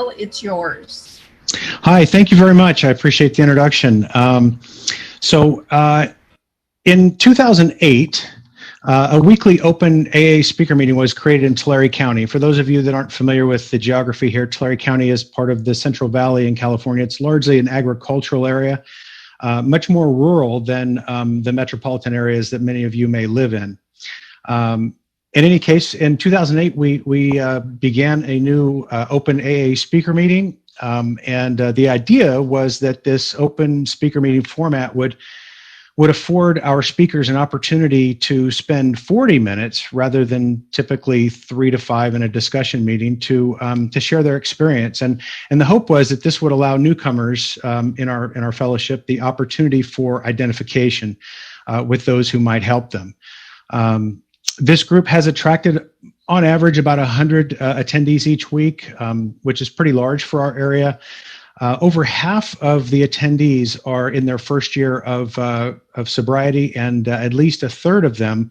It's yours. Hi, thank you very much. I appreciate the introduction. In 2008, a weekly open AA speaker meeting was created in Tulare County. For those of you that aren't familiar with the geography here, Tulare County is part of the Central Valley in California. It's largely an agricultural area, much more rural than the metropolitan areas that many of you may live in. In any case, in 2008, we began a new open AA speaker meeting. The idea was that this open speaker meeting format would afford our speakers an opportunity to spend 40 minutes rather than typically 3 to 5 in a discussion meeting to share their experience. And the hope was that this would allow newcomers in our fellowship the opportunity for identification with those who might help them. This group has attracted, on average, about 100 attendees each week, which is pretty large for our area. Over half of the attendees are in their first year of sobriety, and at least a third of them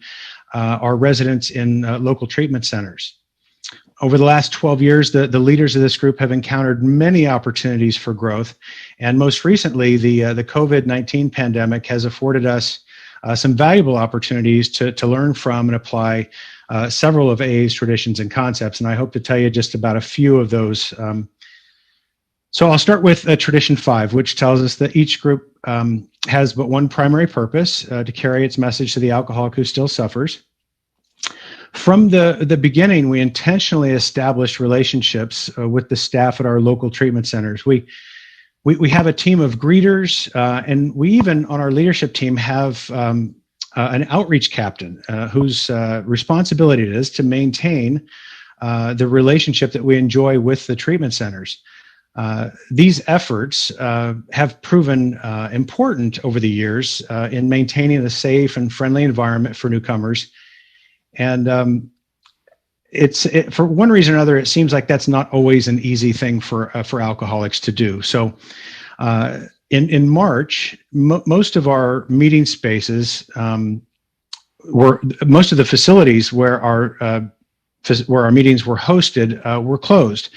are residents in local treatment centers. Over the last 12 years, the leaders of this group have encountered many opportunities for growth, and most recently, the COVID-19 pandemic has afforded us some valuable opportunities to learn from and apply several of AA's traditions and concepts, and I hope to tell you just about a few of those. So I'll start with Tradition 5, which tells us that each group has but one primary purpose, to carry its message to the alcoholic who still suffers. From the beginning, we intentionally established relationships with the staff at our local treatment centers. We have a team of greeters, and we even, on our leadership team, have an outreach captain whose responsibility it is to maintain the relationship that we enjoy with the treatment centers. These efforts have proven important over the years in maintaining a safe and friendly environment for newcomers. And for one reason or another, it seems like that's not always an easy thing for alcoholics to do. So in March, most of our meeting spaces most of the facilities where our meetings were hosted were closed.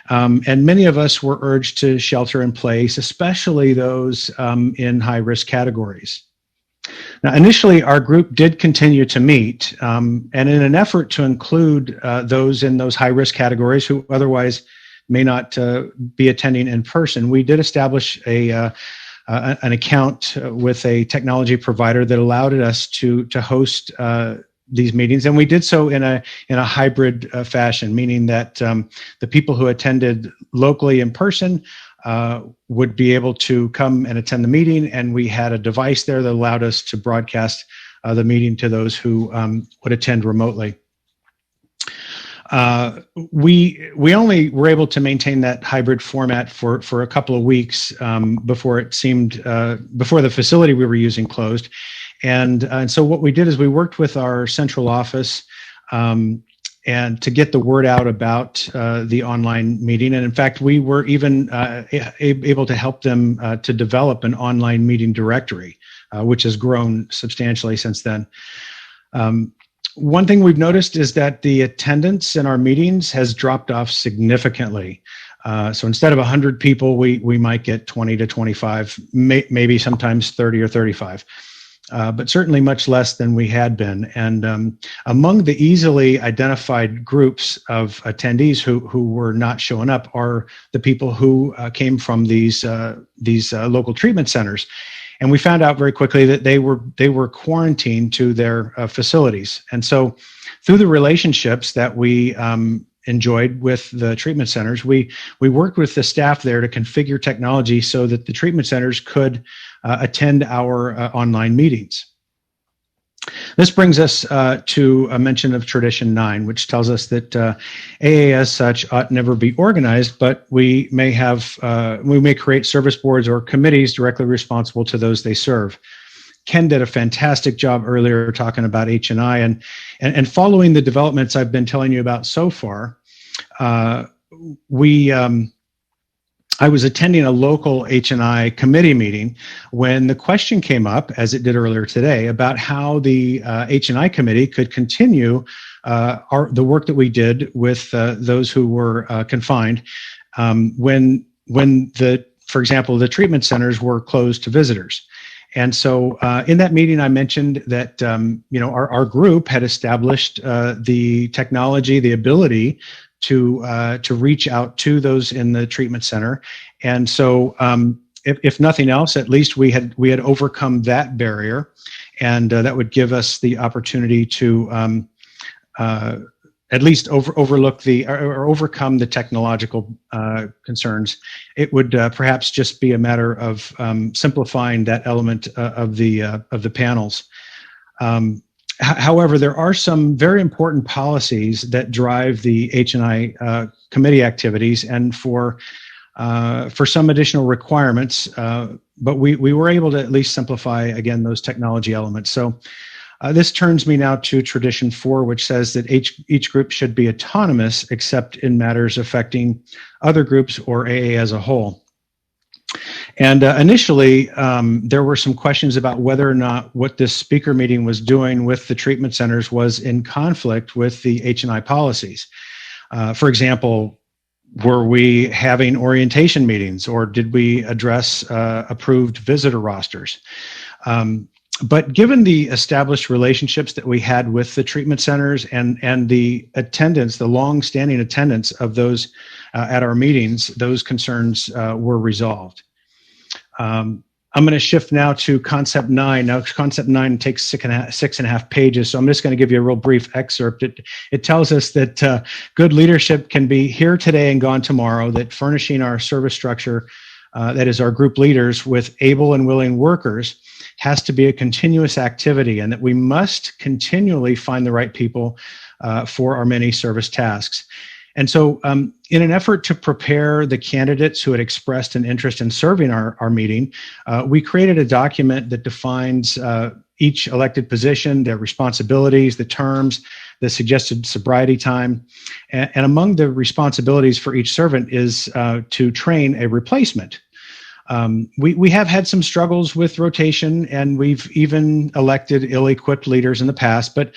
And many of us were urged to shelter in place, especially those in high-risk categories. Now, initially, our group did continue to meet, and in an effort to include those in those high-risk categories who otherwise may not be attending in person, we did establish an account with a technology provider that allowed us to host these meetings, and we did so in a hybrid fashion, meaning that the people who attended locally in person would be able to come and attend the meeting, and we had a device there that allowed us to broadcast the meeting to those who would attend remotely. We only were able to maintain that hybrid format for a couple of weeks before the facility we were using closed. And so what we did is we worked with our central office and to get the word out about the online meeting. And in fact, we were even able to help them to develop an online meeting directory, which has grown substantially since then. One thing we've noticed is that the attendance in our meetings has dropped off significantly. So instead of 100 people, we might get 20 to 25, maybe sometimes 30 or 35. But certainly much less than we had been. And among the easily identified groups of attendees who were not showing up are the people who came from these local treatment centers. And we found out very quickly that they were quarantined to their facilities. And so through the relationships that we enjoyed with the treatment centers, we worked with the staff there to configure technology so that the treatment centers could attend our online meetings. This brings us to a mention of Tradition 9, which tells us that AA as such ought never be organized, but we may create service boards or committees directly responsible to those they serve. Ken did a fantastic job earlier talking about H&I, and following the developments I've been telling you about so far, I was attending a local H&I committee meeting when the question came up, as it did earlier today, about how the H&I committee could continue the work that we did with those who were confined, when for example, the treatment centers were closed to visitors. And so in that meeting, I mentioned that our group had established the technology, the ability to reach out to those in the treatment center. And so if nothing else, at least we had overcome that barrier, and that would give us the opportunity to at least overlook or overcome the technological concerns. It would perhaps just be a matter of simplifying that element of the panels. However, there are some very important policies that drive the H&I committee activities, and for some additional requirements, but we were able to at least simplify, again, those technology elements. So this turns me now to Tradition 4, which says that each group should be autonomous except in matters affecting other groups or AA as a whole. And initially, there were some questions about whether or not what this speaker meeting was doing with the treatment centers was in conflict with the H&I policies. For example, were we having orientation meetings, or did we address approved visitor rosters? But given the established relationships that we had with the treatment centers and the attendance, the long-standing attendance of those at our meetings, those concerns were resolved. I'm going to shift now to Concept 9. Now, Concept 9 takes 6.5 pages, so I'm just going to give you a real brief excerpt. It tells us that good leadership can be here today and gone tomorrow, that furnishing our service structure, that is our group leaders, with able and willing workers has to be a continuous activity, and that we must continually find the right people for our many service tasks. And so in an effort to prepare the candidates who had expressed an interest in serving our meeting, we created a document that defines each elected position, their responsibilities, the terms, the suggested sobriety time. And among the responsibilities for each servant is to train a replacement. We have had some struggles with rotation, and we've even elected ill-equipped leaders in the past, but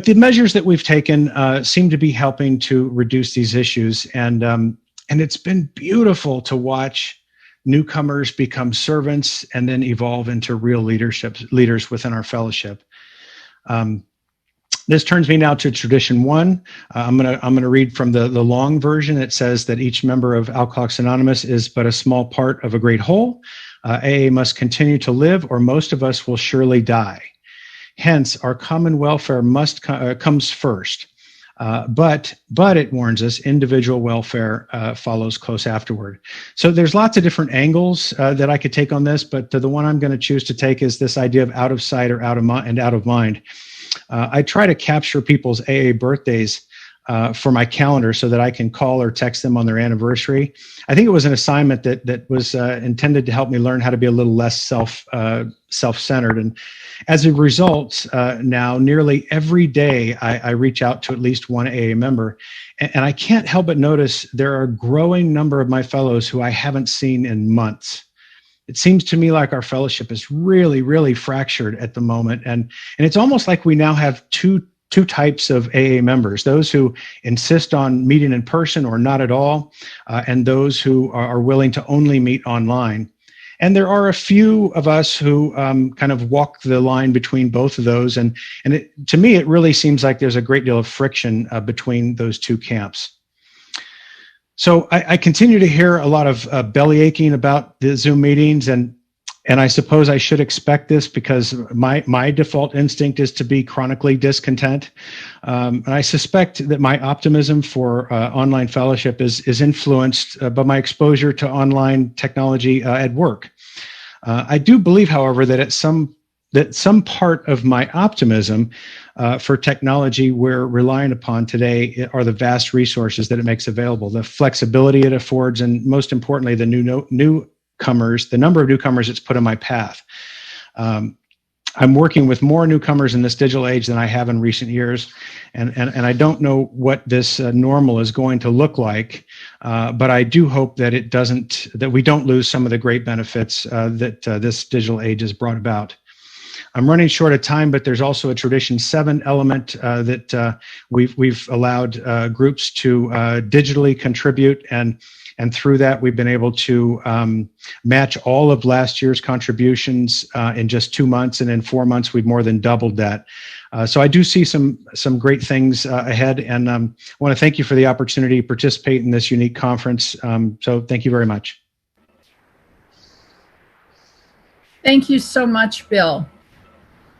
the measures that we've taken seem to be helping to reduce these issues, and it's been beautiful to watch newcomers become servants and then evolve into real leaders within our fellowship. This turns me now to Tradition 1. I'm gonna read from the long version. It says that each member of Alcoholics Anonymous is but a small part of a great whole. AA must continue to live, or most of us will surely die. Hence, our common welfare comes first. But it warns us, individual welfare follows close afterward. So there's lots of different angles that I could take on this, but the one I'm going to choose to take is this idea of out of sight or out of mind. I try to capture people's AA birthdays for my calendar so that I can call or text them on their anniversary. I think it was an assignment that was intended to help me learn how to be a little less self-centered. And as a result, now nearly every day I reach out to at least one AA member, and I can't help but notice there are a growing number of my fellows who I haven't seen in months. It seems to me like our fellowship is really, really fractured at the moment, and it's almost like we now have two types of AA members: those who insist on meeting in person or not at all, and those who are willing to only meet online. And there are a few of us who kind of walk the line between both of those, and to me, it really seems like there's a great deal of friction between those two camps. So I continue to hear a lot of belly aching about the Zoom meetings, and I suppose I should expect this because my default instinct is to be chronically discontent. And I suspect that my optimism for online fellowship is influenced by my exposure to online technology at work. I do believe, however, that some part of my optimism for technology we're relying upon today are the vast resources that it makes available, the flexibility it affords, and most importantly, the newcomers, the number of newcomers it's put in my path. I'm working with more newcomers in this digital age than I have in recent years, and I don't know what this normal is going to look like, but I do hope that that we don't lose some of the great benefits that this digital age has brought about. I'm running short of time, but there's also a Tradition 7 element that we've allowed groups to digitally contribute, and through that, we've been able to match all of last year's contributions in just 2 months, and in 4 months, we've more than doubled that. So I do see some great things ahead, and I want to thank you for the opportunity to participate in this unique conference. So thank you very much. Thank you so much, Bill.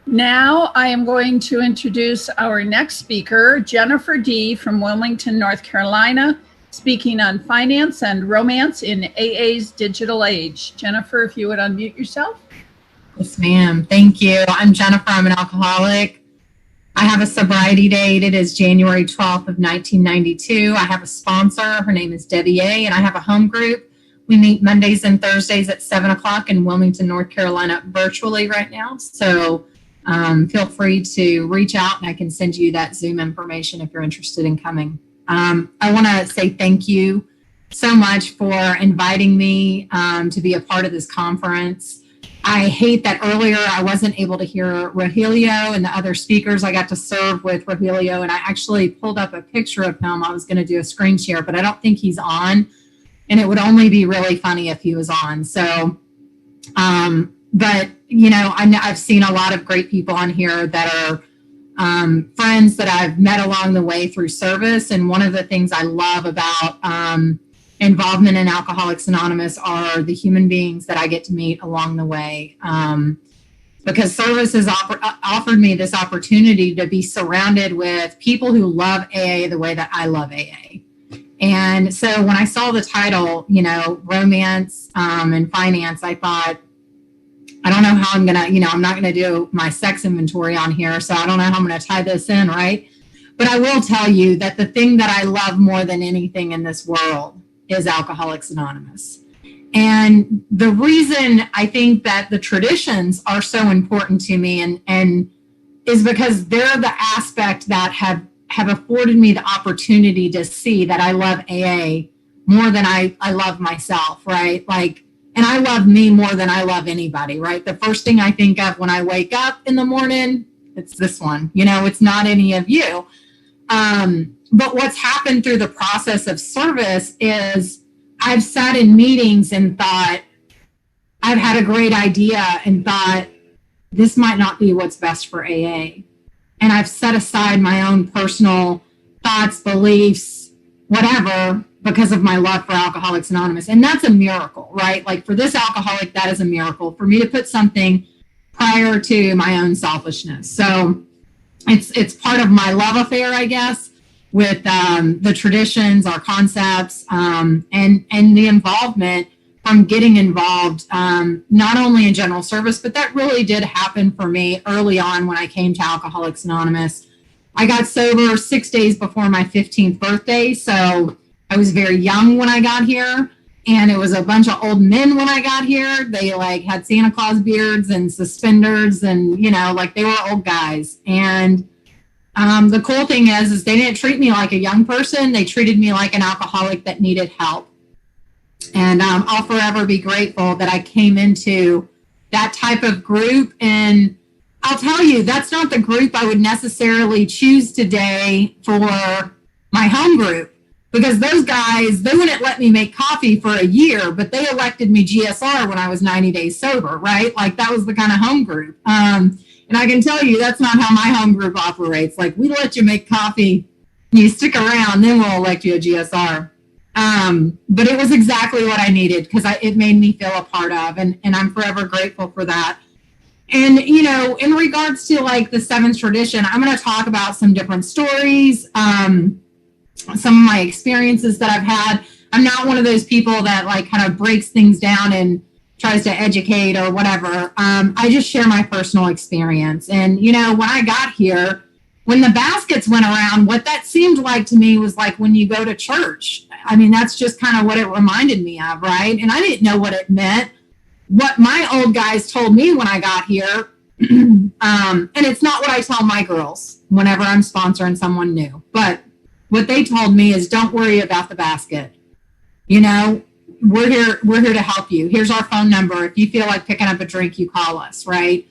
Now I am going to introduce our next speaker, Jennifer D. from Wilmington, North Carolina, speaking on finance and romance in AA's digital age. Jennifer, if you would unmute yourself. Yes, ma'am. Thank you. I'm Jennifer. I'm an alcoholic. I have a sobriety date. It is January 12th of 1992. I have a sponsor. Her name is Debbie A., and I have a home group. We meet Mondays and Thursdays at 7 o'clock in Wilmington, North Carolina, virtually right now. So feel free to reach out, and I can send you that Zoom information if you're interested in coming. I want to say thank you so much for inviting me to be a part of this conference. I hate that earlier I wasn't able to hear Rogelio and the other speakers. I got to serve with Rogelio, and I actually pulled up a picture of him. I was going to do a screen share, but I don't think he's on, and it would only be really funny if he was on. So, but, you know, I've seen a lot of great people on here that are friends that I've met along the way through service. And one of the things I love about involvement in Alcoholics Anonymous are the human beings that I get to meet along the way. Because service has offered me this opportunity to be surrounded with people who love AA the way that I love AA. And so when I saw the title, you know, romance and finance, I thought, I don't know how I'm going to, you know, I'm not going to do my sex inventory on here, so I don't know how I'm going to tie this in, right? But I will tell you that the thing that I love more than anything in this world is Alcoholics Anonymous. And the reason I think that the traditions are so important to me and is because they're the aspect that have afforded me the opportunity to see that I love AA more than I love myself, right? Like, and I love me more than I love anybody, right? The first thing I think of when I wake up in the morning, it's this one, you know, it's not any of you. But what's happened through the process of service is I've sat in meetings and thought, I've had a great idea and thought, this might not be what's best for AA. And I've set aside my own personal thoughts, beliefs, whatever, because of my love for Alcoholics Anonymous. And that's a miracle, right? Like for this alcoholic, that is a miracle for me to put something prior to my own selfishness. So it's part of my love affair, I guess, with the traditions, our concepts, and the involvement from getting involved, not only in general service, but that really did happen for me early on when I came to Alcoholics Anonymous. I got sober 6 days before my 15th birthday, so I was very young when I got here, and it was a bunch of old men when I got here. They like had Santa Claus beards and suspenders, and you know, like they were old guys. And the cool thing is they didn't treat me like a young person. They treated me like an alcoholic that needed help. And I'll forever be grateful that I came into that type of group. And I'll tell you, that's not the group I would necessarily choose today for my home group. Because those guys, they wouldn't let me make coffee for a year, but they elected me GSR when I was 90 days sober, right? Like that was the kind of home group. And I can tell you, that's not how my home group operates. Like we let you make coffee, you stick around, then we'll elect you a GSR. But it was exactly what I needed because it made me feel a part of, and I'm forever grateful for that. And, you know, in regards to like the seventh tradition, I'm going to talk about some different stories, some of my experiences that I've had. I'm not one of those people that like kind of breaks things down and tries to educate or whatever. I just share my personal experience. And, you know, when I got here, when the baskets went around, what that seemed like to me was like when you go to church. I mean, that's just kind of what it reminded me of, right? And I didn't know what it meant. What my old guys told me when I got here, and it's not what I tell my girls whenever I'm sponsoring someone new, but what they told me is don't worry about the basket. You know, we're here to help you. Here's our phone number. If you feel like picking up a drink, you call us, right?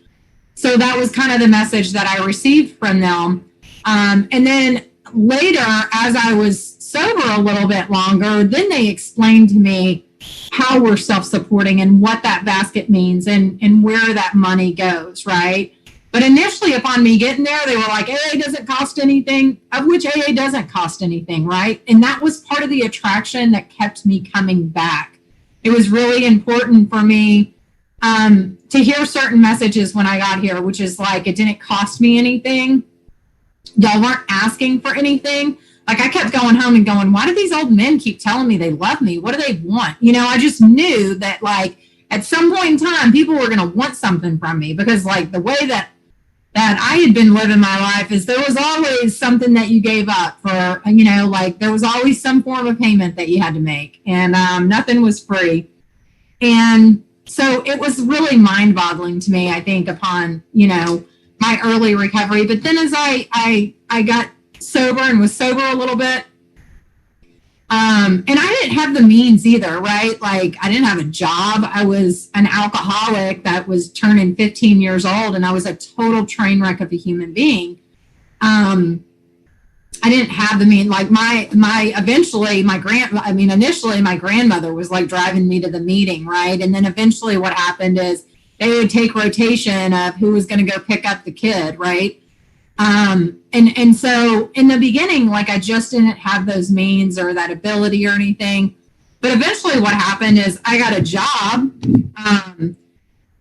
So that was kind of the message that I received from them. And then later, as I was sober a little bit longer, then they explained to me how we're self-supporting and what that basket means and where that money goes, right? But initially, upon me getting there, they were like, AA doesn't cost anything, of which AA doesn't cost anything, right? And that was part of the attraction that kept me coming back. It was really important for me to hear certain messages when I got here, which is like, it didn't cost me anything. Y'all weren't asking for anything. Like, I kept going home and going, why do these old men keep telling me they love me? What do they want? You know, I just knew that, like, at some point in time, people were going to want something from me, because, like, the way that I had been living my life is there was always something that you gave up for, you know, like, there was always some form of payment that you had to make, and nothing was free. And so it was really mind-boggling to me, I think, upon, you know, my early recovery. But then as I got sober and was sober a little bit, and I didn't have the means either, right? Like, I didn't have a job. I was an alcoholic that was turning 15 years old, and I was a total train wreck of a human being. I didn't have the means. Like, initially my grandmother was like driving me to the meeting, right? And then eventually what happened is they would take rotation of who was going to go pick up the kid, right? And so in the beginning, like, I just didn't have those means or that ability or anything. But eventually what happened is I got a job,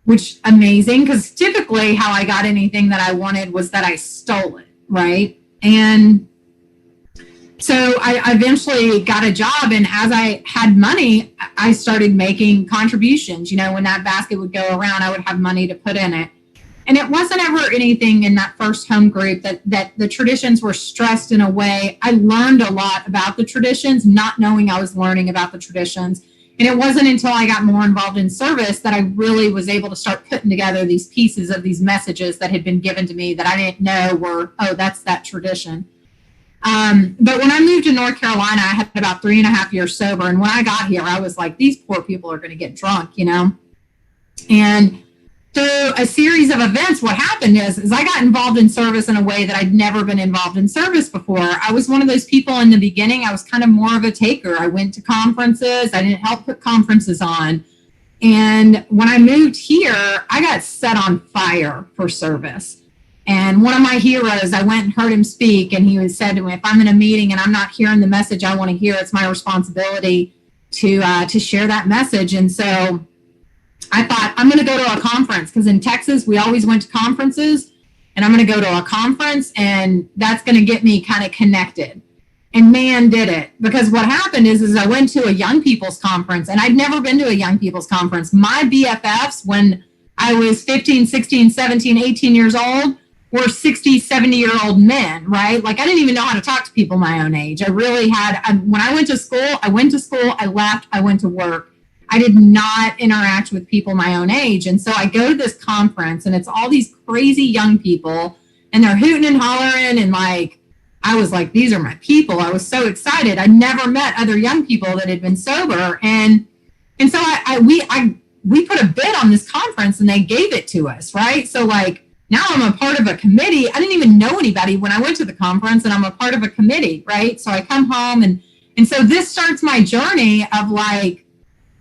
which amazing, because typically how I got anything that I wanted was that I stole it, right? And so I eventually got a job, and as I had money, I started making contributions. You know, when that basket would go around, I would have money to put in it. And it wasn't ever anything in that first home group that the traditions were stressed in a way. I learned a lot about the traditions, not knowing I was learning about the traditions. And it wasn't until I got more involved in service that I really was able to start putting together these pieces of these messages that had been given to me that I didn't know were, oh, that's that tradition. But when I moved to North Carolina, I had about 3.5 years sober. And when I got here, I was like, these poor people are going to get drunk, you know? And through a series of events, what happened is I got involved in service in a way that I'd never been involved in service before. I was one of those people in the beginning. I was kind of more of a taker. I went to conferences. I didn't help put conferences on. And when I moved here, I got set on fire for service. And one of my heroes, I went and heard him speak, and he said to me, if I'm in a meeting and I'm not hearing the message I want to hear, it's my responsibility to share that message. And so I thought, I'm going to go to a conference, because in Texas, we always went to conferences, and I'm going to go to a conference, and that's going to get me kind of connected. And man, did it. Because what happened is I went to a young people's conference, and I'd never been to a young people's conference. My BFFs, when I was 15, 16, 17, 18 years old, were 60, 70-year-old men, right? Like, I didn't even know how to talk to people my own age. I really had, when I went to school, I left, I went to work. I did not interact with people my own age. And so I go to this conference, and it's all these crazy young people, and they're hooting and hollering. And like, I was like, these are my people. I was so excited. I never met other young people that had been sober. And so we put a bid on this conference, and they gave it to us, right? So like, now I'm a part of a committee. I didn't even know anybody when I went to the conference, and I'm a part of a committee, right? So I come home, and so this starts my journey of like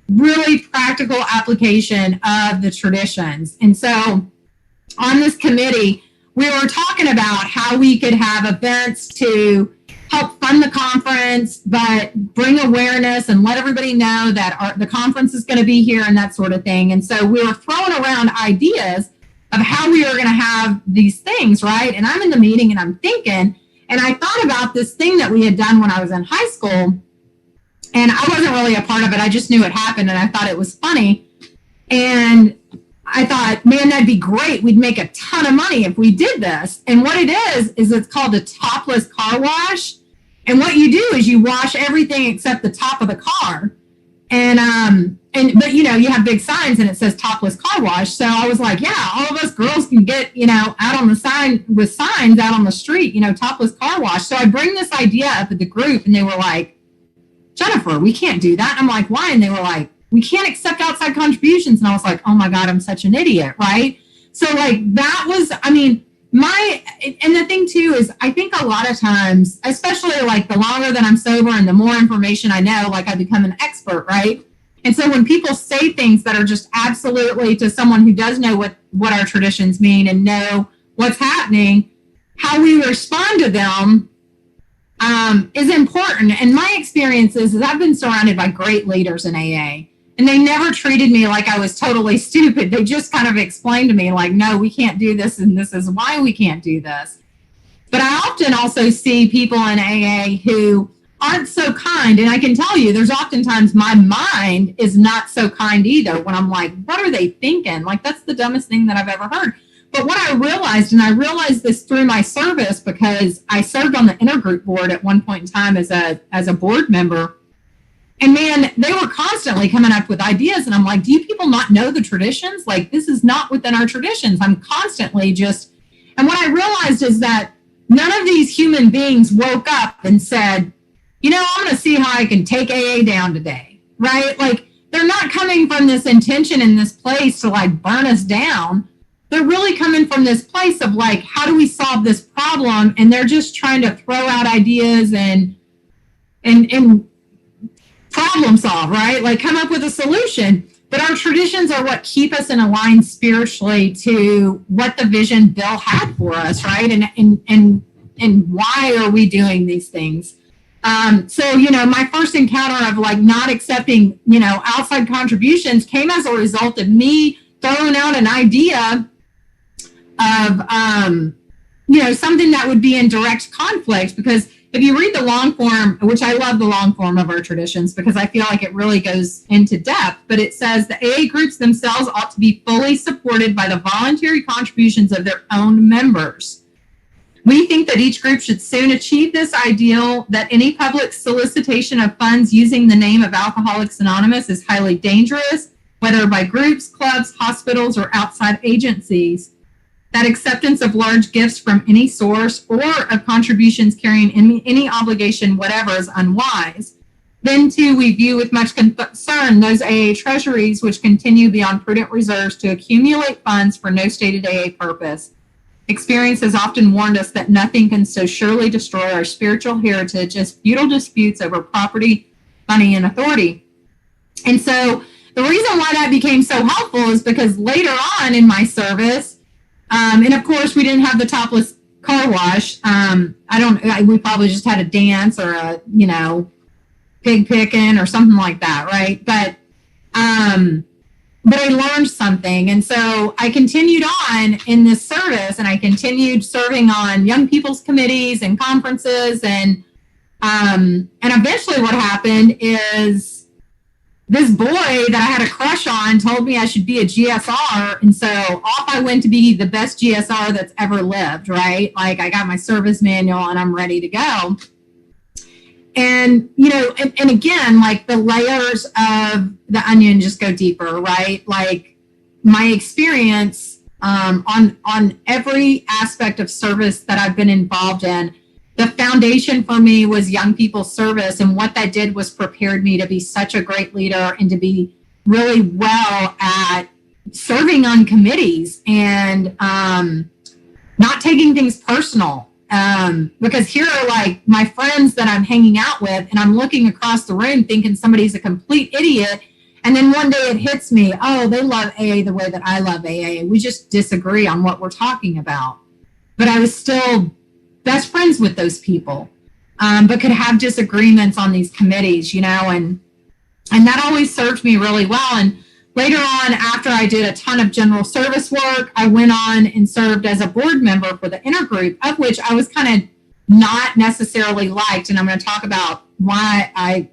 really practical application of the traditions. And so on this committee, we were talking about how we could have events to help fund the conference, but bring awareness and let everybody know that the conference is going to be here and that sort of thing. And so we were throwing around ideas of how we were going to have these things, right? And I'm in the meeting, and I'm thinking, and I thought about this thing that we had done when I was in high school, and I wasn't really a part of it. I just knew it happened, and I thought it was funny. And I thought, man, that'd be great. We'd make a ton of money if we did this. And what it is it's called a topless car wash. And what you do is you wash everything except the top of the car. But you know, you have big signs, and it says topless car wash. So I was like, yeah, all of us girls can get, you know, out on the sign with signs out on the street, you know, topless car wash. So I bring this idea up at the group, and they were like, Jennifer, we can't do that. I'm like, why? And they were like, we can't accept outside contributions. And I was like, oh my God, I'm such an idiot, right? So like that was, and the thing too is I think a lot of times, especially like the longer that I'm sober and the more information I know, like I become an expert, right? And so when people say things that are just absolutely to someone who does know what our traditions mean and know what's happening, how we respond to them is important. And my experience is I've been surrounded by great leaders in AA, and they never treated me like I was totally stupid. They just kind of explained to me like, no, we can't do this, and this is why we can't do this. But I often also see people in AA who aren't so kind. And I can tell you, there's oftentimes my mind is not so kind either when I'm like, what are they thinking? Like, that's the dumbest thing that I've ever heard. But what I realized, and I realized this through my service because I served on the intergroup board at one point in time as a board member. And man, they were constantly coming up with ideas. And I'm like, do you people not know the traditions? Like, this is not within our traditions. I'm constantly and what I realized is that none of these human beings woke up and said, you know, I'm going to see how I can take AA down today, right? Like, they're not coming from this intention in this place to like burn us down. They're really coming from this place of like, how do we solve this problem? And they're just trying to throw out ideas and problem solve, right? Like come up with a solution. But our traditions are what keep us in line spiritually to what the vision Bill had for us, right? And why are we doing these things? So, you know, my first encounter of like not accepting, you know, outside contributions came as a result of me throwing out an idea of, you know, something that would be in direct conflict. Because if you read the long form, which I love the long form of our traditions because I feel like it really goes into depth, but it says the AA groups themselves ought to be fully supported by the voluntary contributions of their own members. We think that each group should soon achieve this ideal, that any public solicitation of funds using the name of Alcoholics Anonymous is highly dangerous, whether by groups, clubs, hospitals, or outside agencies. That acceptance of large gifts from any source or of contributions carrying any obligation whatever is unwise. Then, too, we view with much concern those AA treasuries which continue beyond prudent reserves to accumulate funds for no stated AA purpose. Experience has often warned us that nothing can so surely destroy our spiritual heritage as futile disputes over property, money, and authority. And so the reason why that became so helpful is because later on in my service, and of course we didn't have the topless car wash. We probably just had a dance or a, you know, pig picking or something like that, right? But I learned something. And so I continued on in this service and I continued serving on young people's committees and conferences. And eventually what happened is this boy that I had a crush on told me I should be a GSR. And so off I went to be the best GSR that's ever lived, right? Like I got my service manual and I'm ready to go. And, you know, and again, like the layers of the onion just go deeper, right? Like my experience on every aspect of service that I've been involved in, the foundation for me was young people's service. And what that did was prepared me to be such a great leader and to be really well at serving on committees and not taking things personal. Because here are like my friends that I'm hanging out with and I'm looking across the room thinking somebody's a complete idiot. And then one day it hits me, oh, they love AA the way that I love AA. We just disagree on what we're talking about. But I was still best friends with those people, but could have disagreements on these committees, you know, and that always served me really well. And later on, after I did a ton of general service work, I went on and served as a board member for the intergroup, of which I was kind of not necessarily liked. And I'm going to talk about why I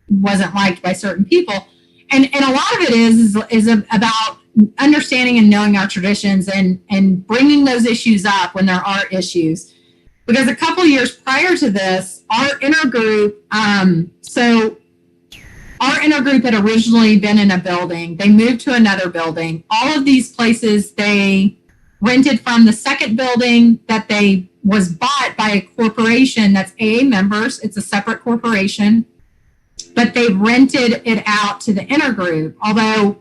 wasn't liked by certain people. And a lot of it is about understanding and knowing our traditions and bringing those issues up when there are issues. Because a couple years prior to this, our intergroup, our intergroup had originally been in a building. They moved to another building. All of these places they rented from the second building that they was bought by a corporation that's AA members. It's a separate corporation, but they rented it out to the intergroup. Although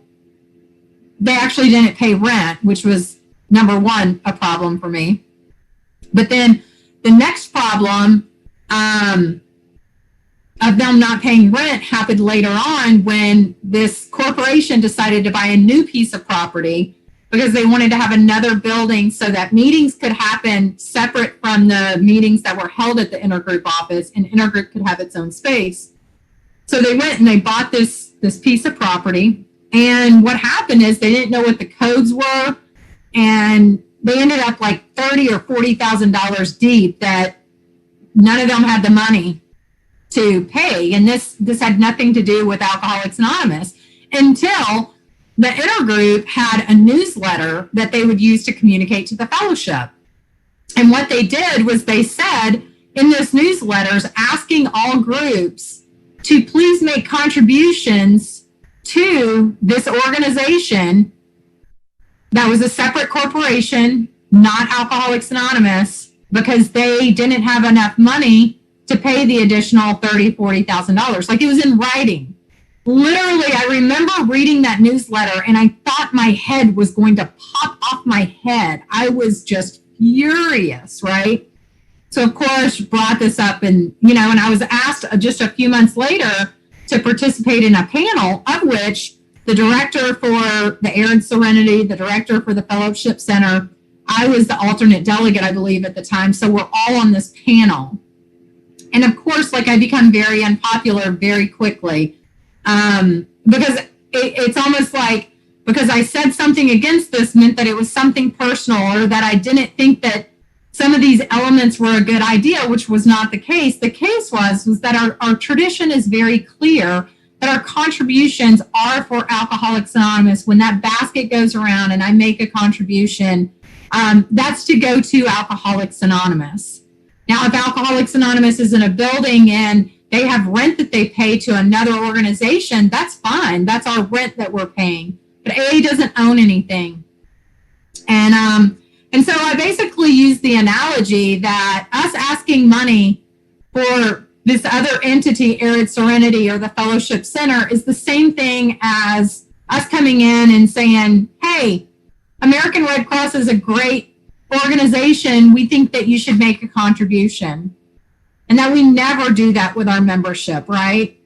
they actually didn't pay rent, which was number one, a problem for me. But then the next problem of them not paying rent happened later on when this corporation decided to buy a new piece of property because they wanted to have another building so that meetings could happen separate from the meetings that were held at the intergroup office, and intergroup could have its own space. So they went and they bought this piece of property, and what happened is they didn't know what the codes were, and they ended up like $30,000 or $40,000 deep that none of them had the money to pay. And this had nothing to do with Alcoholics Anonymous until the intergroup had a newsletter that they would use to communicate to the fellowship. And what they did was they said in those newsletters, asking all groups to please make contributions to this organization that was a separate corporation, not Alcoholics Anonymous, because they didn't have enough money to pay the additional $30,000, $40,000. Like, it was in writing. Literally, I remember reading that newsletter and I thought my head was going to pop off my head. I was just furious, right? So of course, brought this up, and and I was asked just a few months later to participate in a panel, of which the director for the Air and Serenity, the director for the Fellowship Center, I was the alternate delegate, I believe, at the time. So we're all on this panel. And of course, like, I become very unpopular very quickly because it's almost like, because I said something against this meant that it was something personal, or that I didn't think that some of these elements were a good idea, which was not the case. The case was that our tradition is very clear that our contributions are for Alcoholics Anonymous. When that basket goes around and I make a contribution, that's to go to Alcoholics Anonymous. Now, if Alcoholics Anonymous is in a building and they have rent that they pay to another organization, that's fine. That's our rent that we're paying. But AA doesn't own anything. And so I basically use the analogy that us asking money for this other entity, Arid Serenity or the Fellowship Center, is the same thing as us coming in and saying, hey, American Red Cross is a great organization. We think that you should make a contribution. And that we never do that with our membership, right?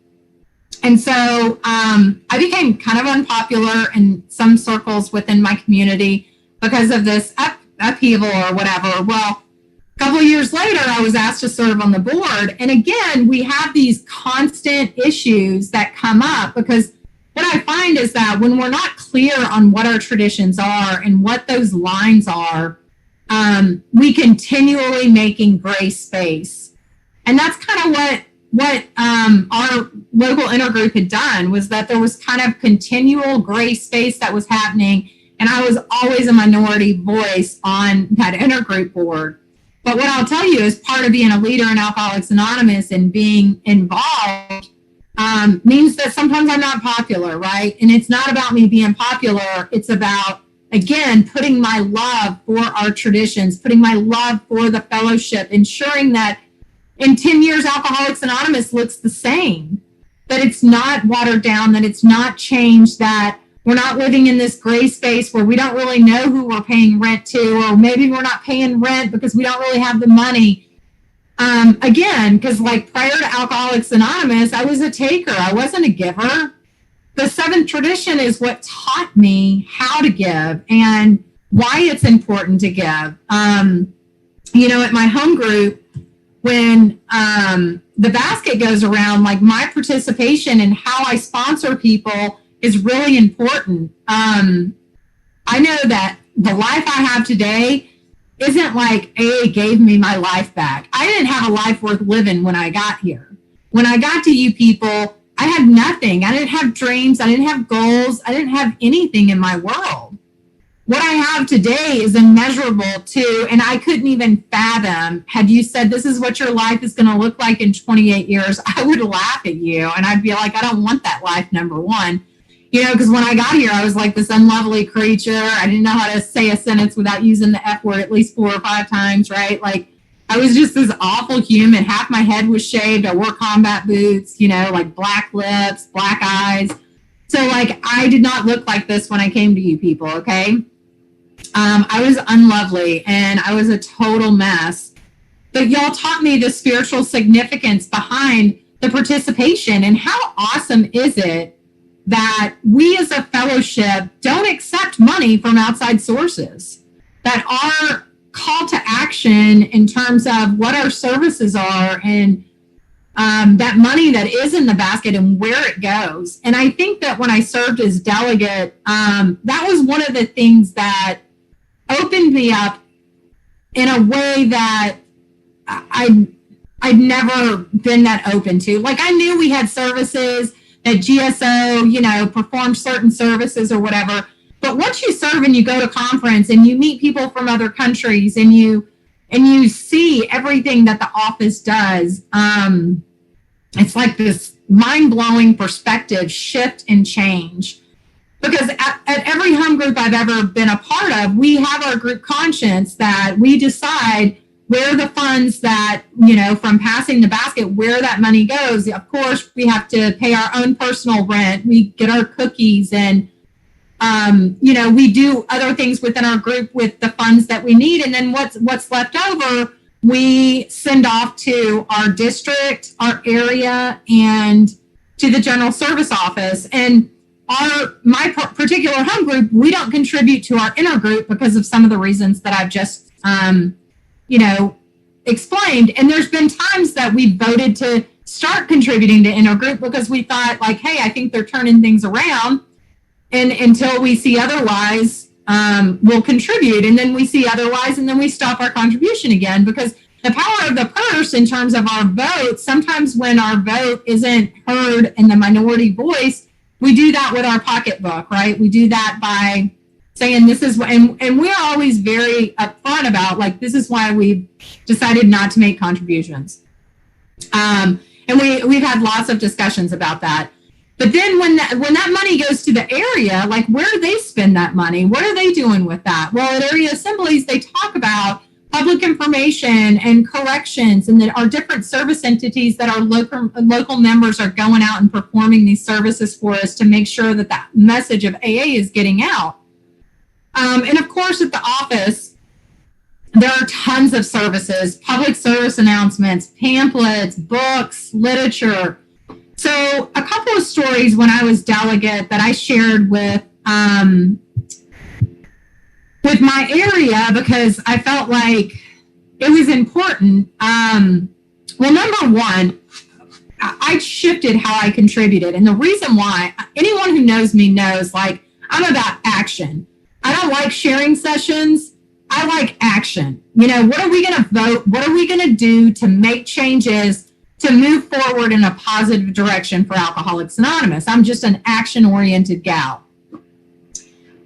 And so I became kind of unpopular in some circles within my community because of this upheaval or whatever. Well, a couple of years later, I was asked to serve on the board. And again, we have these constant issues that come up, because what I find is that when we're not clear on what our traditions are and what those lines are, we continually making gray space. And that's kind of what our local intergroup had done, was that there was kind of continual gray space that was happening. And I was always a minority voice on that intergroup board. But what I'll tell you is part of being a leader in Alcoholics Anonymous and being involved means that sometimes I'm not popular, right? And it's not about me being popular. It's about, again, putting my love for our traditions, putting my love for the fellowship, ensuring that in 10 years, Alcoholics Anonymous looks the same, that it's not watered down, that it's not changed, that we're not living in this gray space where we don't really know who we're paying rent to, or maybe we're not paying rent because we don't really have the money. Again, because like prior to Alcoholics Anonymous, I was a taker. I wasn't a giver. The seventh tradition is what taught me how to give and why it's important to give. At my home group, when the basket goes around, like, my participation and how I sponsor people is really important. I know that the life I have today isn't like AA gave me my life back. I didn't have a life worth living when I got here. When I got to you people, I had nothing. I didn't have dreams. I didn't have goals. I didn't have anything in my world. What I have today is immeasurable too, and I couldn't even fathom, had you said this is what your life is going to look like in 28 years, I would laugh at you and I'd be like, I don't want that life, number one. Because when I got here, I was like this unlovely creature. I didn't know how to say a sentence without using the F word at least 4 or 5 times, right? Like, I was just this awful human. Half my head was shaved. I wore combat boots, like black lips, black eyes. So like, I did not look like this when I came to you people, okay? I was unlovely and I was a total mess. But y'all taught me the spiritual significance behind the participation, and how awesome is it that we as a fellowship don't accept money from outside sources, that our call to action in terms of what our services are and that money that is in the basket and where it goes. And I think that when I served as delegate, that was one of the things that opened me up in a way that I'd never been that open to. Like, I knew we had services that GSO, performed certain services or whatever. But once you serve and you go to conference and you meet people from other countries and you see everything that the office does, it's like this mind-blowing perspective shift and change. Because at every home group I've ever been a part of, we have our group conscience that we decide where the funds that, from passing the basket, where that money goes. Of course, we have to pay our own personal rent. We get our cookies and, we do other things within our group with the funds that we need. And then what's left over, we send off to our district, our area, and to the general service office. And my particular home group, we don't contribute to our intergroup because of some of the reasons that I've just, explained. And there's been times that we voted to start contributing to intergroup because we thought like, hey, I think they're turning things around. And until we see otherwise, we'll contribute. And then we see otherwise, and then we stop our contribution again, because the power of the purse in terms of our vote, sometimes when our vote isn't heard in the minority voice, we do that with our pocketbook, right? We do that by saying this is, and we're always very upfront about like, this is why we've decided not to make contributions. And we've had lots of discussions about that. But then when that money goes to the area, like where do they spend that money? What are they doing with that? Well, at area assemblies, they talk about public information and corrections, and that our different service entities that our local members are going out and performing these services for us to make sure that that message of AA is getting out. And of course, at the office, there are tons of services, public service announcements, pamphlets, books, literature. So a couple of stories when I was delegate that I shared with my area, because I felt like it was important. Well, number one, I shifted how I contributed. And the reason why, anyone who knows me knows, like, I'm about action. I don't like sharing sessions. I like action. What are we going to vote? What are we going to do to make changes to move forward in a positive direction for Alcoholics Anonymous? I'm just an action-oriented gal.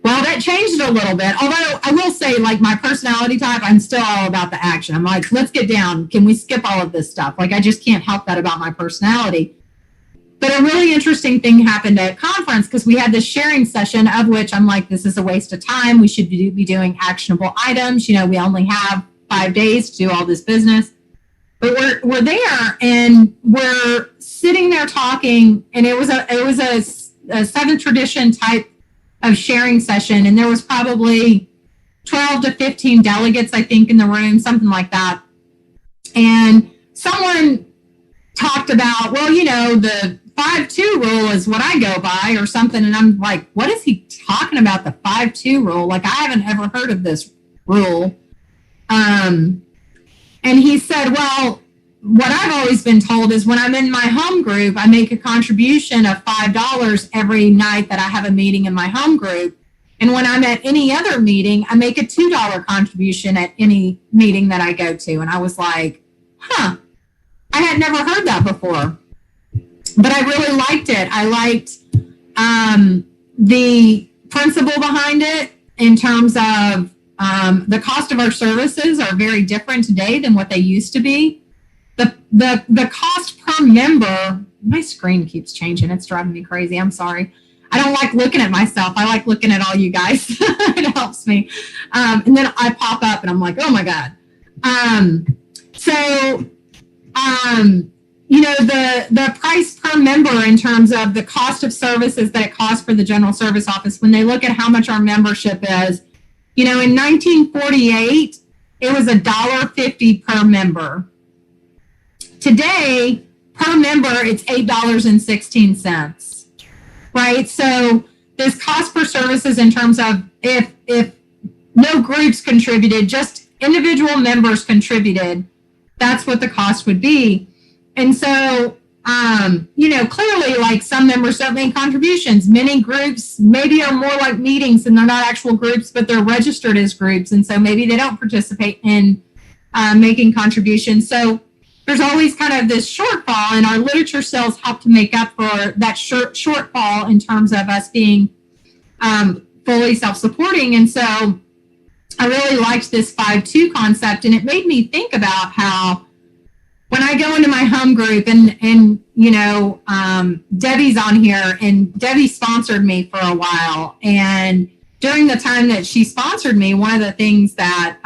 Well, that changed a little bit. Although I will say, like, my personality type, I'm still all about the action. I'm like, let's get down. Can we skip all of this stuff? Like, I just can't help that about my personality. But a really interesting thing happened at conference, because we had this sharing session of which I'm like, this is a waste of time. We should be doing actionable items. We only have 5 days to do all this business. But we're there and we're sitting there talking, and it was a seventh tradition type of sharing session, and there was probably 12 to 15 delegates, I think, in the room, something like that. And someone talked about, well, the 5-2 rule is what I go by or something. And I'm like, what is he talking about, the 5-2 rule? Like, I haven't ever heard of this rule. And he said, well, what I've always been told is when I'm in my home group, I make a contribution of $5 every night that I have a meeting in my home group. And when I'm at any other meeting, I make a $2 contribution at any meeting that I go to. And I was like, I had never heard that before. But I really liked it. I liked the principle behind it in terms of the cost of our services are very different today than what they used to be. The cost per member, my screen keeps changing. It's driving me crazy. I'm sorry. I don't like looking at myself. I like looking at all you guys. It helps me. And then I pop up and I'm like, oh my God. the price per member in terms of the cost of services that it costs for the General Service Office, when they look at how much our membership is, in 1948, it was $1.50 per member. Today, per member, it's $8.16, right? So this cost per services in terms of if no groups contributed, just individual members contributed, that's what the cost would be. And so, clearly, like, some members don't make contributions. Many groups maybe are more like meetings and they're not actual groups, but they're registered as groups. And so maybe they don't participate in making contributions. So there's always kind of this shortfall, and our literature sales help to make up for that shortfall in terms of us being fully self-supporting. And so I really liked this 5-2 concept, and it made me think about how when I go into my home group and Debbie's on here, and Debbie sponsored me for a while. And during the time that she sponsored me, one of the things that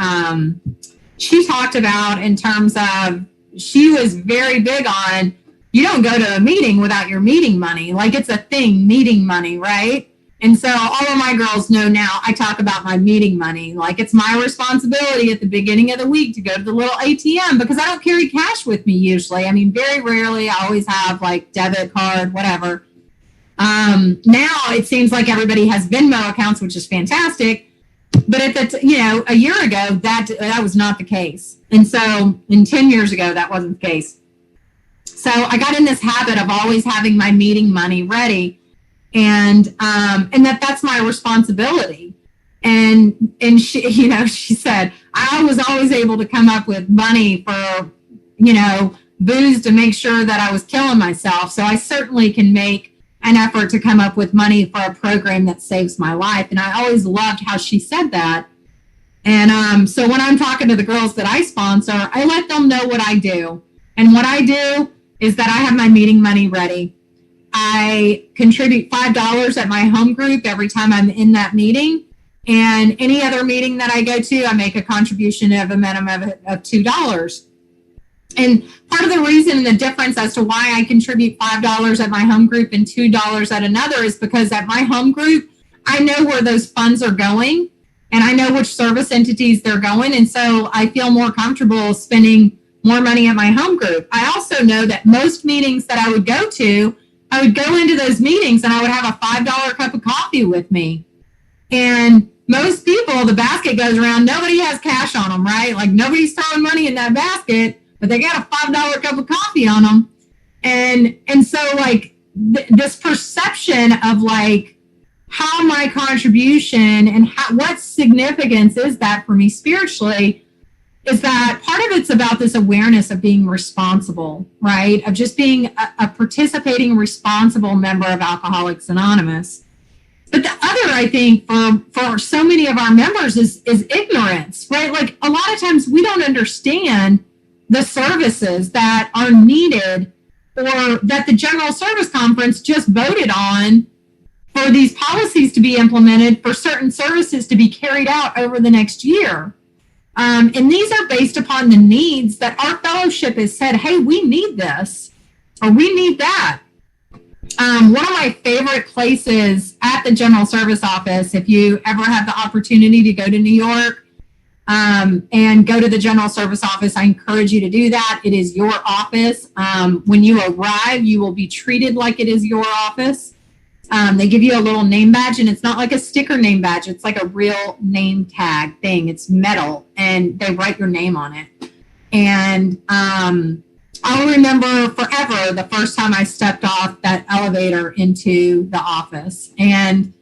she talked about in terms of, she was very big on, you don't go to a meeting without your meeting money. Like, it's a thing, meeting money, right? And so all of my girls know now I talk about my meeting money. Like, it's my responsibility at the beginning of the week to go to the little ATM, because I don't carry cash with me usually. I mean, very rarely. I always have like debit card, whatever. Now it seems like everybody has Venmo accounts, which is fantastic. But at the, a year ago, that was not the case. And so, 10 years ago, that wasn't the case. So I got in this habit of always having my meeting money ready. And that's my responsibility. And she, she said, I was always able to come up with money for, booze to make sure that I was killing myself. So I certainly can make an effort to come up with money for a program that saves my life. And I always loved how she said that. And so when I'm talking to the girls that I sponsor, I let them know what I do. And what I do is that I have my meeting money ready. I contribute $5 at my home group every time I'm in that meeting. And any other meeting that I go to, I make a contribution of a minimum of $2. And part of the reason and the difference as to why I contribute $5 at my home group and $2 at another is because at my home group, I know where those funds are going and I know which service entities they're going. And so I feel more comfortable spending more money at my home group. I also know that most meetings that I would go to, I would go into those meetings and I would have a $5 cup of coffee with me. And most people, the basket goes around, nobody has cash on them, right? Like, nobody's throwing money in that basket, but they got a $5 cup of coffee on them. And so, like, this perception of, like, how my contribution and what significance is that for me spiritually, is that part of it's about this awareness of being responsible, right? Of just being a participating, responsible member of Alcoholics Anonymous. But the other, I think, for so many of our members is ignorance, right? Like, a lot of times we don't understand the services that are needed or that the General Service Conference just voted on for these policies to be implemented, for certain services to be carried out over the next year. And these are based upon the needs that our fellowship has said, hey, we need this or we need that. One of my favorite places at the General Service Office, if you ever have the opportunity to go to New York and go to the General Service Office, I encourage you to do that. It is your office. When you arrive, you will be treated like it is your office. They give you a little name badge, and it's not like a sticker name badge. It's like a real name tag thing. It's metal, and they write your name on it. And I'll remember forever the first time I stepped off that elevator into the office, and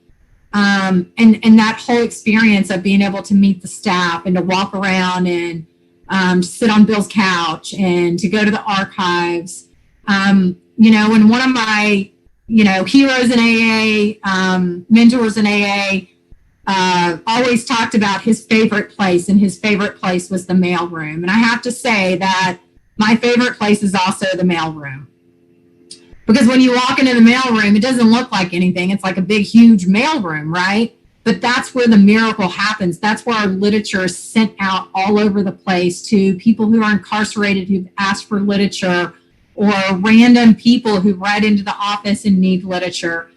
that whole experience of being able to meet the staff and to walk around and sit on Bill's couch and to go to the archives. And one of my heroes in AA, mentors in AA, always talked about his favorite place, and his favorite place was the mailroom. And I have to say that my favorite place is also the mailroom. Because when you walk into the mailroom, it doesn't look like anything. It's like a big, huge mailroom, right? But that's where the miracle happens. That's where our literature is sent out all over the place to people who are incarcerated, who've asked for literature, or random people who write into the office and need literature.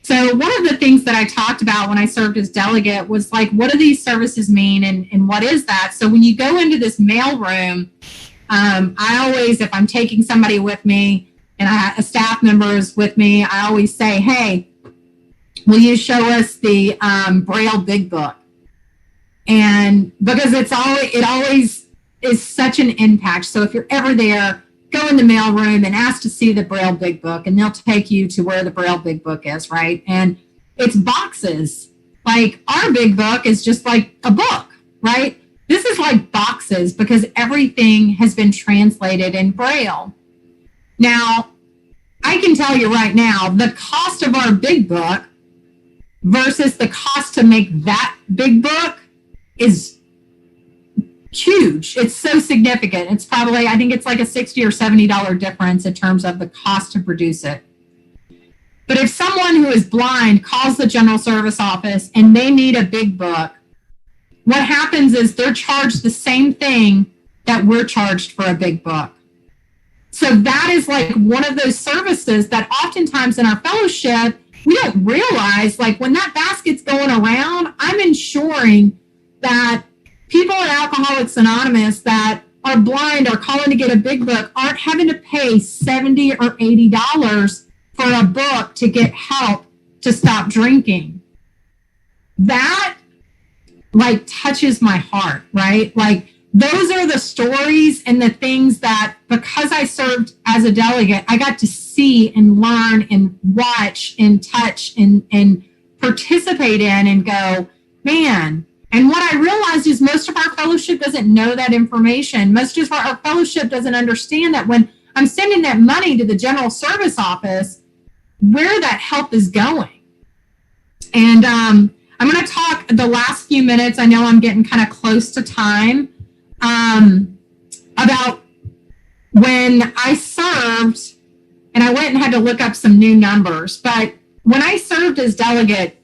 So one of the things that I talked about when I served as delegate was like, what do these services mean and what is that? So when you go into this mail room, I always, if I'm taking somebody with me and a staff member is with me, I always say, hey, will you show us the Braille Big Book? And because it always is such an impact. So if you're ever there, go in the mail room and ask to see the Braille Big Book, and they'll take you to where the Braille Big Book is, right? And it's boxes. Like our Big Book is just like a book, right? This is like boxes because everything has been translated in Braille. Now, I can tell you right now, the cost of our Big Book versus the cost to make that Big Book is huge. It's so significant. It's probably, I think it's like a $60 or $70 difference in terms of the cost to produce it. But if someone who is blind calls the general service office and they need a Big Book, what happens is they're charged the same thing that we're charged for a Big Book. So that is like one of those services that oftentimes in our fellowship, we don't realize, like when that basket's going around, I'm ensuring that people at Alcoholics Anonymous that are blind or calling to get a Big Book aren't having to pay $70 or $80 for a book to get help to stop drinking. That like touches my heart, right? Like those are the stories and the things that, because I served as a delegate, I got to see and learn and watch and touch and participate in and go, man. And what I realized is most of our fellowship doesn't know that information. Most of our fellowship doesn't understand that when I'm sending that money to the general service office, where that help is going. And I'm going to talk the last few minutes, I know I'm getting kind of close to time, about when I served, and I went and had to look up some new numbers, but when I served as delegate,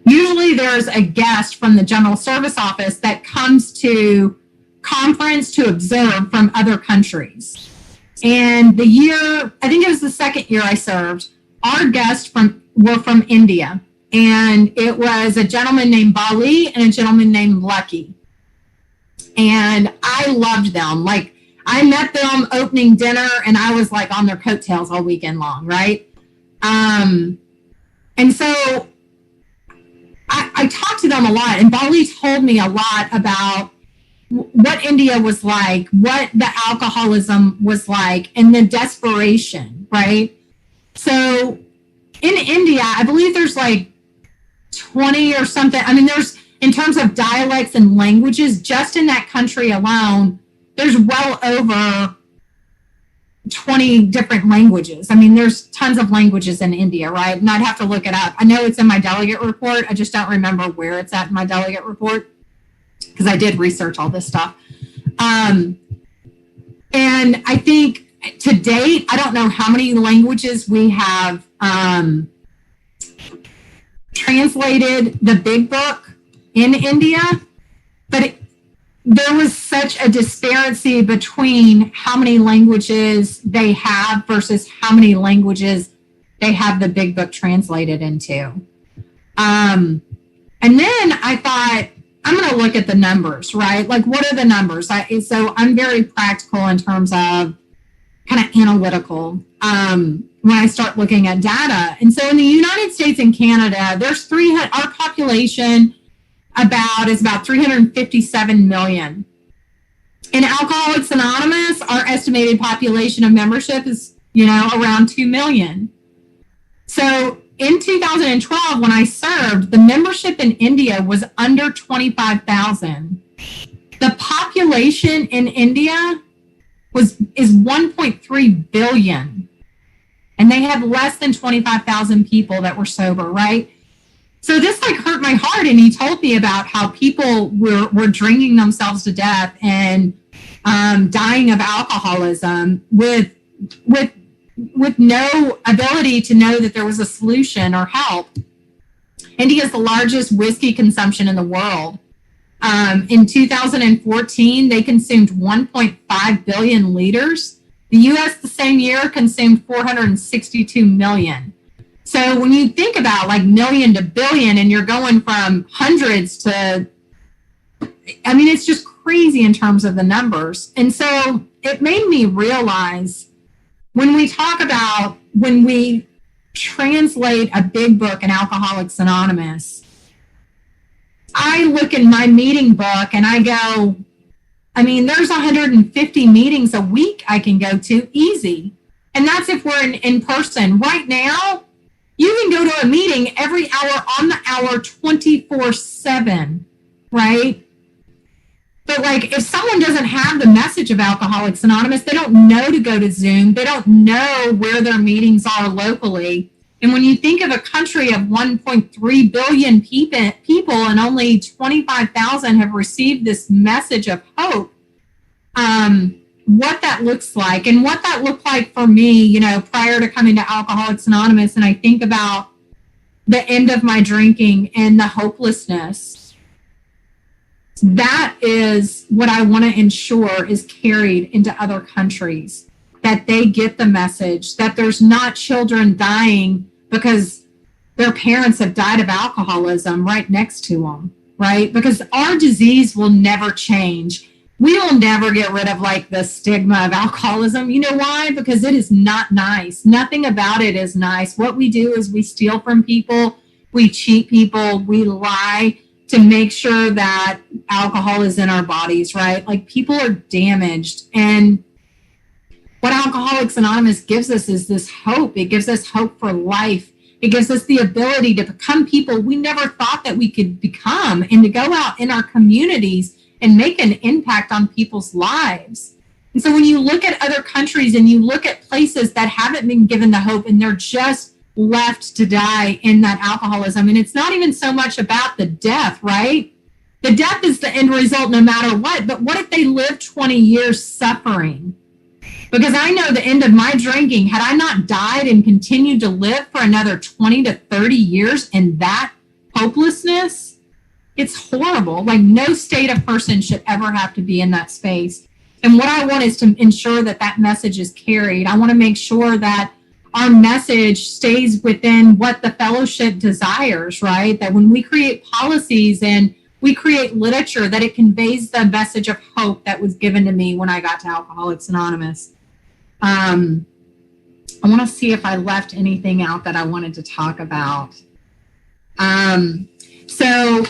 usually there's a guest from the general service office that comes to conference to observe from other countries. And the year, I think it was the second year I served, our guests were from India. And it was a gentleman named Bali and a gentleman named Lucky. And I loved them. Like I met them opening dinner and I was like on their coattails all weekend long, right? And so I talked to them a lot, and Bali told me a lot about what India was like, what the alcoholism was like, and the desperation, right? So in India, I believe there's like 20 or something. I mean, there's, in terms of dialects and languages, just in that country alone, there's well over 20 different languages. I mean, there's tons of languages in India, right? And I'd have to look it up. I know it's in my delegate report. I just don't remember where it's at in my delegate report because I did research all this stuff. And I think to date, I don't know how many languages we have translated the Big Book in India, but there was such a disparity between how many languages they have versus how many languages they have the Big Book translated into. And then I thought, I'm going to look at the numbers, right? Like, what are the numbers? So I'm very practical in terms of kind of analytical when I start looking at data. And so in the United States and Canada, there's our population is about 357 million. In Alcoholics Anonymous, our estimated population of membership is, around 2 million. So in 2012, when I served, the membership in India was under 25,000. The population in India is 1.3 billion. And they have less than 25,000 people that were sober, right? So this hurt my heart, and he told me about how people were drinking themselves to death and dying of alcoholism with no ability to know that there was a solution or help. India is the largest whiskey consumption in the world. In 2014, they consumed 1.5 billion liters, The US the same year consumed 462 million. So when you think about like million to billion and you're going from hundreds to, I mean, it's just crazy in terms of the numbers. And so it made me realize when we talk about, when we translate a big book in Alcoholics Anonymous, I look in my meeting book and I go, I mean, there's 150 meetings a week I can go to easy. And that's if we're in person. Right now, you can go to a meeting every hour on the hour, 24/7, right? But like, if someone doesn't have the message of Alcoholics Anonymous, they don't know to go to Zoom. They don't know where their meetings are locally. And when you think of a country of 1.3 billion people and only 25,000 have received this message of hope, what that looks like and what that looked like for me, you know, prior to coming to Alcoholics Anonymous. And I think about the end of my drinking and the hopelessness. That is what I want to ensure is carried into other countries, that they get the message, that there's not children dying because their parents have died of alcoholism right next to them, right? Because our disease will never change. We will never get rid of like the stigma of alcoholism. You know why? Because it is not nice. Nothing about it is nice. What we do is we steal from people, we cheat people, we lie to make sure that alcohol is in our bodies, right? Like people are damaged. And what Alcoholics Anonymous gives us is this hope. It gives us hope for life. It gives us the ability to become people we never thought that we could become, and to go out in our communities and make an impact on people's lives. And so when you look at other countries and you look at places that haven't been given the hope and they're just left to die in that alcoholism, and it's not even so much about the death, right? The death is the end result no matter what, but what if they live 20 years suffering? Because I know the end of my drinking, had I not died and continued to live for another 20 to 30 years in that hopelessness, it's horrible. Like no state of person should ever have to be in that space. And what I want is to ensure that that message is carried. I want to make sure that our message stays within what the fellowship desires, right? That when we create policies and we create literature, that it conveys the message of hope that was given to me when I got to Alcoholics Anonymous. I want to see if I left anything out that I wanted to talk about. So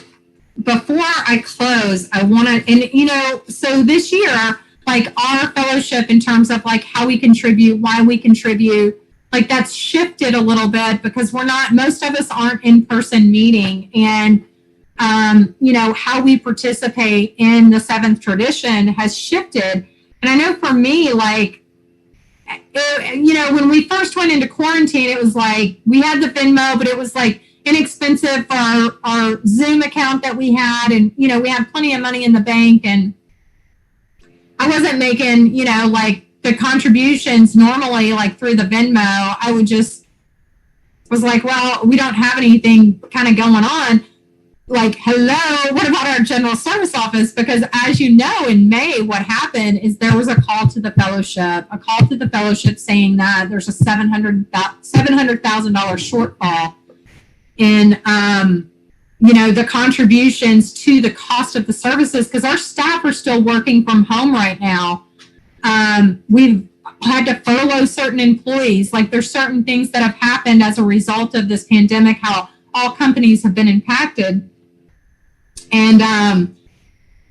before I close, I want to, and you know, so this year, like our fellowship in terms of like how we contribute, why we contribute, like that's shifted a little bit because we're not, most of us aren't in-person meeting, and you know, how we participate in the seventh tradition has shifted. And I know for me, like, you know, when we first went into quarantine, it was like we had the Venmo, but it was like inexpensive for our Zoom account that we had. And, you know, we had plenty of money in the bank, and I wasn't making, you know, like the contributions normally, like through the Venmo. I would just was like, well, we don't have anything kind of going on. Like, hello, what about our general service office? Because as you know, in May, what happened is there was a call to the fellowship saying that there's a $700,000 shortfall in, you know, the contributions to the cost of the services, because our staff are still working from home right now. We've had to furlough certain employees. Like there's certain things that have happened as a result of this pandemic, how all companies have been impacted. And,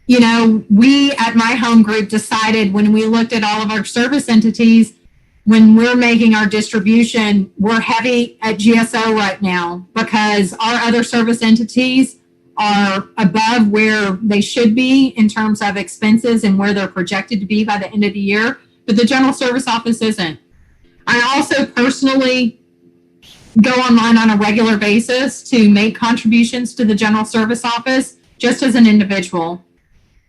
you know, we at my home group decided when we looked at all of our service entities, when we're making our distribution, we're heavy at GSO right now because our other service entities are above where they should be in terms of expenses and where they're projected to be by the end of the year. But the general service office isn't. I also personally go online on a regular basis to make contributions to the general service office just as an individual.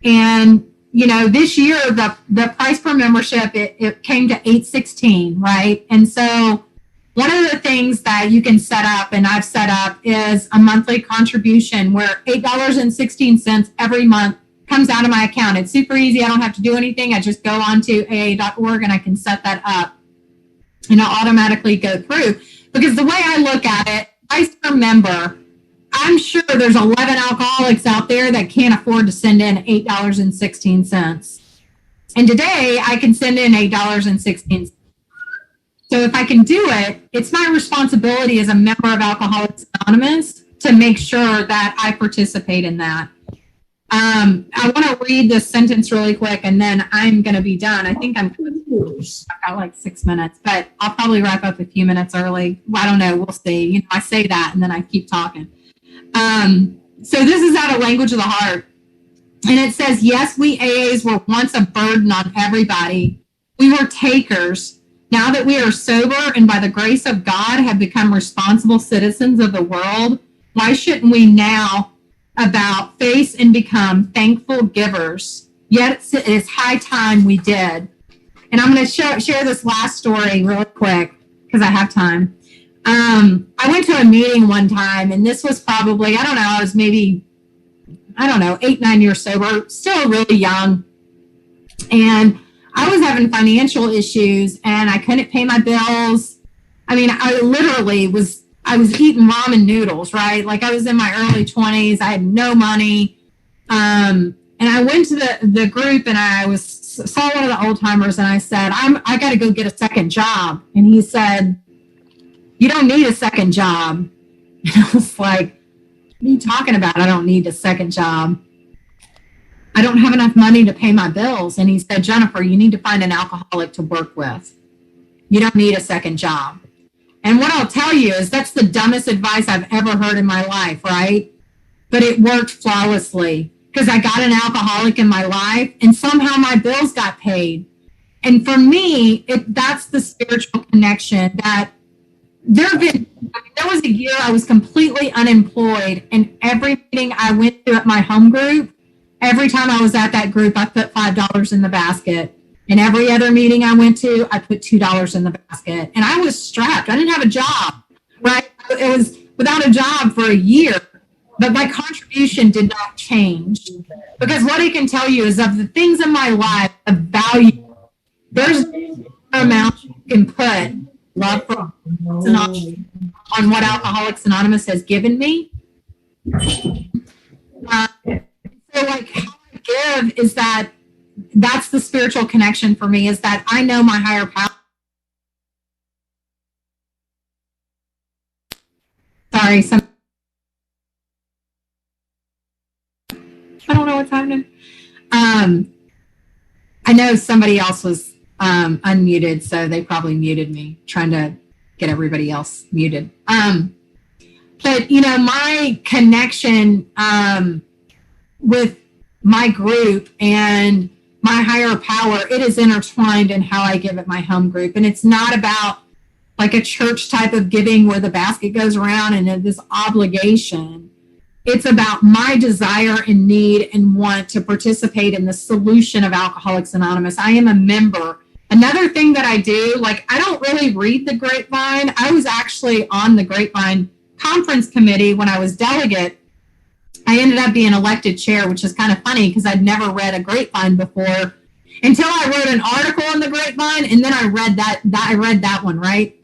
And, you know, this year, the price per membership, it came to $8.16, right? And so one of the things that you can set up, and I've set up, is a monthly contribution where $8.16 every month comes out of my account. It's super easy. I don't have to do anything. I just go onto aa.org and I can set that up and I'll automatically go through. Because the way I look at it, I remember, I'm sure there's 11 alcoholics out there that can't afford to send in $8.16. And today I can send in $8.16. So if I can do it, it's my responsibility as a member of Alcoholics Anonymous to make sure that I participate in that. I want to read this sentence really quick and then I'm going to be done. I think I've got like 6 minutes, but I'll probably wrap up a few minutes early. Well, I don't know. We'll see. You know, I say that and then I keep talking. So this is out of Language of the Heart. And it says, yes, we AAs were once a burden on everybody. We were takers. Now that we are sober and by the grace of God have become responsible citizens of the world, why shouldn't we now about face and become thankful givers? Yet it's high time we did. And I'm going to share this last story really quick because I have time. I went to a meeting one time and this was probably, I don't know, I was maybe, 8, 9 years sober, still really young. And I was having financial issues and I couldn't pay my bills. I mean, I was eating ramen noodles, right? Like I was in my early 20s. I had no money. And I went to the group and I saw one of the old timers and I said, I got to go get a second job. And he said, you don't need a second job. And I was like, what are you talking about? I don't need a second job. I don't have enough money to pay my bills. And he said, Jennifer, you need to find an alcoholic to work with. You don't need a second job. And what I'll tell you is that's the dumbest advice I've ever heard in my life, right? But it worked flawlessly because I got an alcoholic in my life and somehow my bills got paid. And for me, that's the spiritual connection that there was a year I was completely unemployed and every meeting I went to at my home group, every time I was at that group, I put $5 in the basket. And every other meeting I went to, I put $2 in the basket. And I was strapped. I didn't have a job, right? It was without a job for a year. But my contribution did not change. Because what I can tell you is of the things in my life, the value, there's no amount you can put love for on what Alcoholics Anonymous has given me. So like how I give is that's the spiritual connection for me, is that I know my higher power. Sorry, I don't know what's happening. I know somebody else was unmuted, so they probably muted me, trying to get everybody else muted. But, you know, my connection with my group and my higher power, it is intertwined in how I give at my home group. And it's not about like a church type of giving where the basket goes around and this obligation. It's about my desire and need and want to participate in the solution of Alcoholics Anonymous. I am a member. Another thing that I do, like I don't really read the Grapevine. I was actually on the Grapevine conference committee when I was delegate. I ended up being elected chair, which is kind of funny because I'd never read a Grapevine before until I wrote an article on the Grapevine, and then I read that one, right?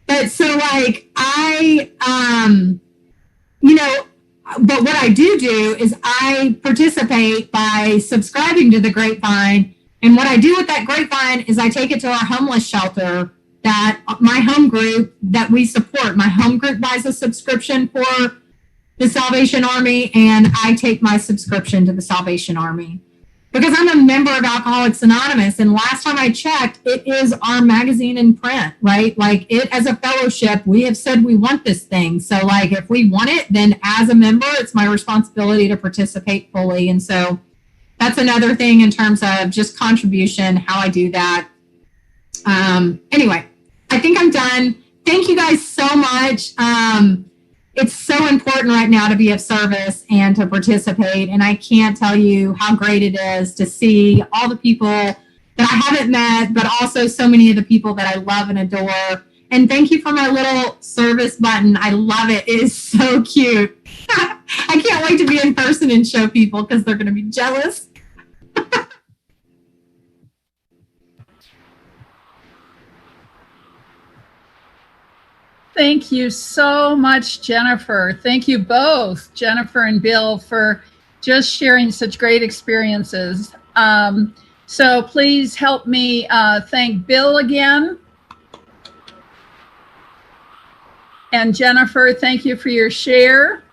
But so like but what I do is I participate by subscribing to the Grapevine. And what I do with that Grapevine is I take it to our homeless shelter that my home group that we support. My home group buys a subscription for the Salvation Army, and I take my subscription to the Salvation Army because I'm a member of Alcoholics Anonymous. And last time I checked, it is our magazine in print, right? Like it as a fellowship, we have said we want this thing. So like if we want it, then as a member, it's my responsibility to participate fully. And so that's another thing in terms of just contribution, how I do that. Anyway, I think I'm done. Thank you guys so much. It's so important right now to be of service and to participate. And I can't tell you how great it is to see all the people that I haven't met, but also so many of the people that I love and adore. And thank you for my little service button. I love it. It is so cute. I can't wait to be in person and show people because they're going to be jealous. Thank you so much, Jennifer. Thank you both, Jennifer and Bill, for just sharing such great experiences. So please help me thank Bill again. And Jennifer, thank you for your share.